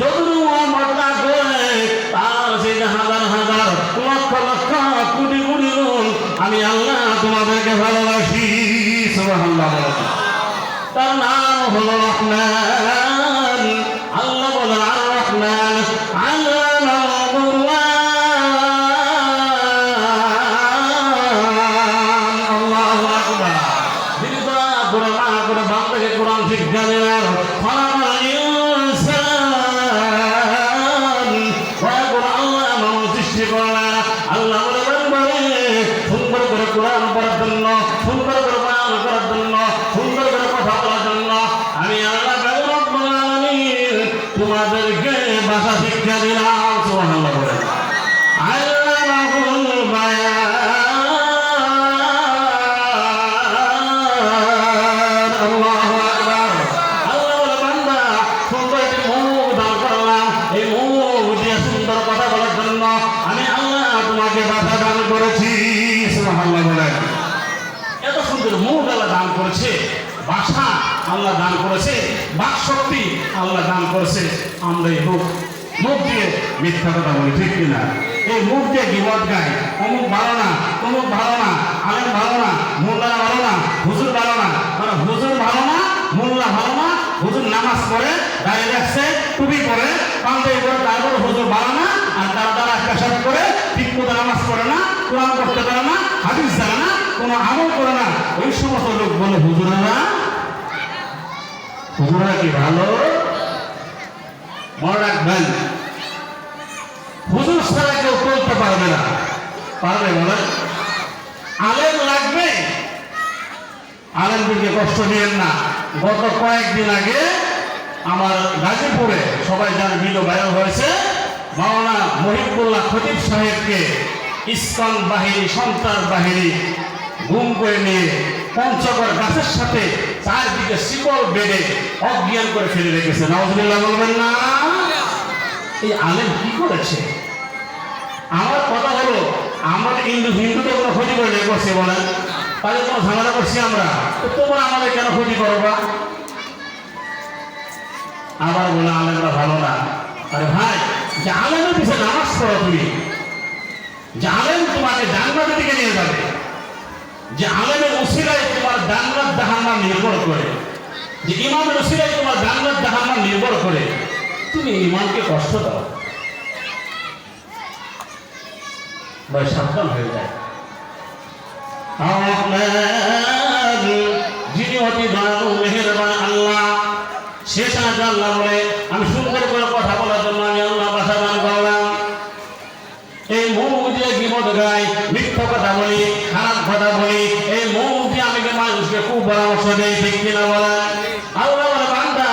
যতটুকু মর্যাদা করে তার সেই হাজার হাজার লক্ষ লক্ষ কোটি কোটি গুণ আমি আল্লাহ তোমাদেরকে ভালোবাসি। সুবহানাল্লাহ। তার নাম হলো রহমান। আল্লাহ বলেন আর রহমান আল্লামাল কুরআন। আল্লাহু আকবার। যিনি দয়া করে মায়া করে বান্দাকে কোরআন শিক্ষা দিলেন। খলাকাল ইনসান, দয়া করে আল্লাহ মানুষ সৃষ্টি করলেন। আল্লাহ বলেন সুন্দর করে কোরআন পড়ার জন্য, সুন্দর করে বয়ান করার জন্য, সুন্দর করে কথা বলার জন্য আমি আল্লাহ রব্বুল আলামিন তোমাদেরকে ভাষা শিক্ষা দিলাম। সুবহানাল্লাহ বলেন। আল্লামাহুল বায়ান। আল্লাহু আকবার। আল্লাহ বলে বান্দা সুন্দর একটি মুখ দান করলাম, এই মুখ দিয়ে সুন্দর কথা বলার জন্য আমি আল্লাহ তোমাকে ভাষা দান করেছি। সুবহানাল্লাহ বলেন। এত সুন্দর মুখ আল্লাহ দান করেছে, ভাষা আল্লাহ দান করেছে, বাক শক্তি আল্লাহ দান করেছে। আমরা এই মুখ দিয়ে মিথ্যা কথা বলি, ঠিক কিনা? এই মুখ দিয়ে গীবত গাই, অমুক ভালো না, অমুক ভালো না, আলেম ভালো না, মোল্লা ভালো না, হুজুর ভালো না। কারণ হুজুর ভালো না, মোল্লা ভালো না, হুজুর নামাজ পড়ে, দাঁড়িয়ে রাখছে, টুপি পরে, পাঞ্জাবি পরে, তারপর হুজুর ভালো না, আর তার দ্বারা পেশাব করে, ঠিক মতো নামাজ পড়ে না, কোরআন পড়তে পারে না, হাদিস জানে না, কোনো আমল করে না। ওই সমস্ত লোক বলে হুজুরেরা কি ভালো? মনে রাখবেন, হুজুর ছাড়া কেউ চলতে পারবে না। পারবে বলে? আলেম লাগবে। আলেমদেরকে কষ্ট দিয়েন না। গত কয়েকদিন আগে আমার গাজীপুরে সবাই যার ভিডিও ভাইরাল হয়েছে, মাওলানা মহিবুল্লাহ খতিব সাহেবকে ইসকন বাহিনী, সন্ত্রাস বাহিনী গুম করে নিয়ে পঞ্চগড় গাছের সাথে চারদিকে শিকল বেঁধে অজ্ঞান করে ফেলে রেখেছে। নাউজুবিল্লাহ বলবেন না? এই আলেম কি করেছে? আমার কথা হলো, আমরা হিন্দুদের কোনো ক্ষতি করে করছে বলেন? তাদের কোনো ঝামেলা করছি আমরা? তো তোমরা আমাদের কেন ক্ষতি করবা? আবার বলে আলেমরা ভালো না। আরে ভাই, যে আলেমের পিছনে নামাজ পড়ো তুমি, যে আলেম তোমাকে জান্নাতের দিকে নিয়ে যাবে, যে আলেমের উসিলায় তোমার জান্নাত জাহান্নাম নির্ভর করে, যে ইমামের উসিলায় তোমার জান্নাত জাহান্নাম নির্ভর করে, তুমি ইমানকে কষ্ট দাও, ভাই সাবধান হয়ে যায়। যিনি অতি দয়ালু মেহেরবান আল্লাহ, শেষ আল্লাহ বলে আমি সুন্দর করে কথা বলার জন্য আমি আল্লাহ ভাষা দান করলাম। এই মুখ দিয়ে গীবত গাই, মিথ্যা কথা বলি, খারাপ কথা বলি, এই মুখ দিয়ে আমি মানুষকে খুব পরামর্শ দেই, ঠিক কিনা বলেন? আল্লাহ বলে বান্দা,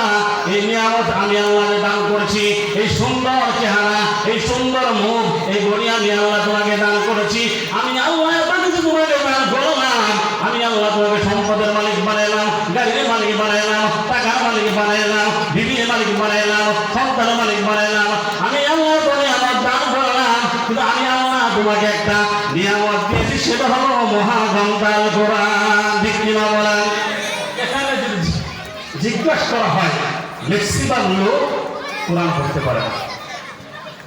এই নিয়ামত আমি আল্লাহকে দান করেছি, এই সুন্দর চেহারা, এই সুন্দর মুখ, এই বড়ি আমি আল্লাহ তোমাকে দান করেছি। আমি আল্লাহ তোমাকে দান করলাম। আমি আল্লাহ তোমাকে সম্পদের মালিক বানাইলাম, গাড়ির মালিক বানাইলাম, টাকার মালিক বানাইলাম, বিবির মালিক বানাইলাম, সন্তানের মালিক বানাইলাম। আমি আল্লাহ তোমাকে আমার দান করলাম। কিন্তু আমি আল্লাহ তোমাকে একটা নিয়ামত দিয়েছি, সেটা হলো মহাগ্রন্থাল কোরআন, ঠিক কিনা বলেন? এখানে যদি জিজ্ঞাসা করা হয়, ম্যাক্সিমাম লোক কোরআন পড়তে পারে না,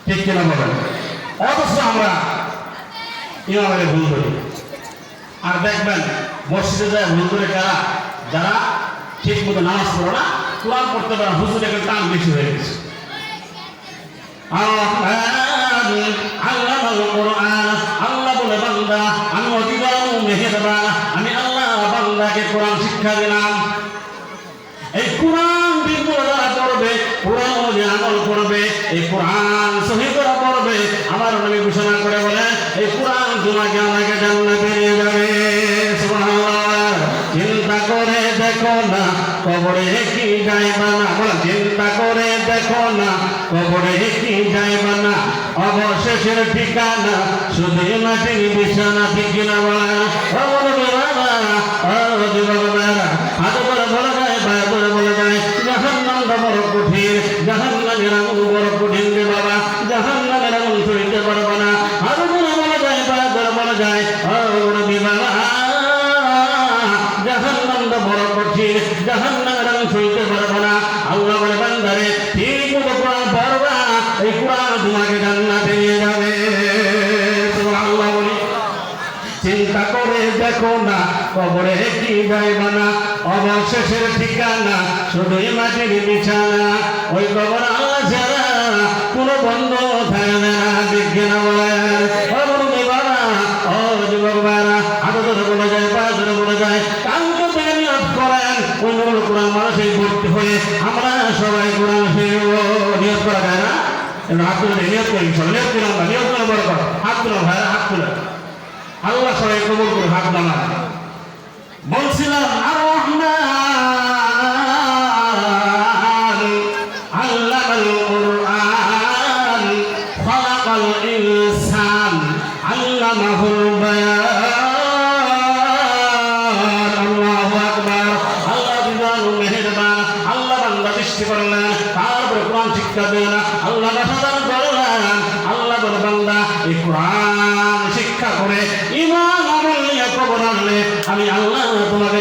ঠিক কিনা বলেন? অথচ আমরা ইমামের ভুল করি। আর দেখবেন মসজিদে যায় ভুল করে কারা? যারা ঠিক মতো নামাজ পড়ে না, কোরআন পড়তে পারে, হুজুরের একটা টান বেশি হয়ে গেছে। আল্লাহ বলে বান্দা আমি অতি দয়ালু মেহেরবান, আমি আল্লাহ বান্দাকে কোরআন শিক্ষা দিলাম। এই কোরআন বিপুল যারা পড়বে, কোরআন অনুযায়ী আমল করবে, এই কোরআন সহি করে পড়বে, আমার নবী ঘোষণা করে বলে এই কোরআন তোমাকে আমাকে জান্নাতে নিয়ে যাবে। সুবহানাল্লাহ। চিন্তা করে দেখো না কবরে কি যাইবা না, বলে চিন্তা করে দেখো না কবরে কি যাইবা না, অবশেষের ঠিকানা শুধু মাটির বিছানা, ঠিক কিনা বলে? হাত করে বলে যায়, পায়ে করে বলে যায়, জাহান্নামটা বড় কঠিন, জাহান্নামের আগুন বড় কঠিন রে বাবা, জাহান্নামের আগুন সইতে পারবো না। হাত করে বলে যায়, পায়ে করে বলে যায়, জাহান্নামটা বড় কঠিন, জাহান্নামের আগুন সইতে পারবো না। আল্লাহ বলে বান্দারে ঠিক মতো দেখো না কবরে কি যাইবা না অবশেষের ঠিকানা শুধুই মাটির বিছানা ওই কবর আল্লাহ ছাড়া কোনো বন্ধ থাকে না বিজ্ঞান বলেন ও মুরব্বি বাবা ও যুবক ভাইরা হাতে ধরে বলে যায় পায়ে ধরে বলে যায় কালকে থেকে নিয়ত করেন ওই নুরুল কোরআন মানুষের ভর্তি হয়ে আমরা সবাই কোরআন নিয়ত করা যায় না হাত তুলে নিয়ত করি নিয়ত করে আমরা নিয়ত করে বড় করো হাত তুলো ভাইরা হাত তুলে আল্লাহ সবাই কবুল করে হাত নামা বলছিলাম আর রহমান আল্লামাল কুরআন খালাকাল ইনসান আল্লামাহুল বায়ান আল্লাহু আকবার আল্লাহ বিধান মেহেরবান আল্লাহ বান্দা সৃষ্টি করলেন তারপর কোরআন শিক্ষা দেন আল্লাহ বাসাদান করলেন আল্লাহ বলে বান্দা এই কোরআন শিক্ষা করে ঈমান আমল নিয়ে কবর আনলে আমি আল্লাহ তোমাকে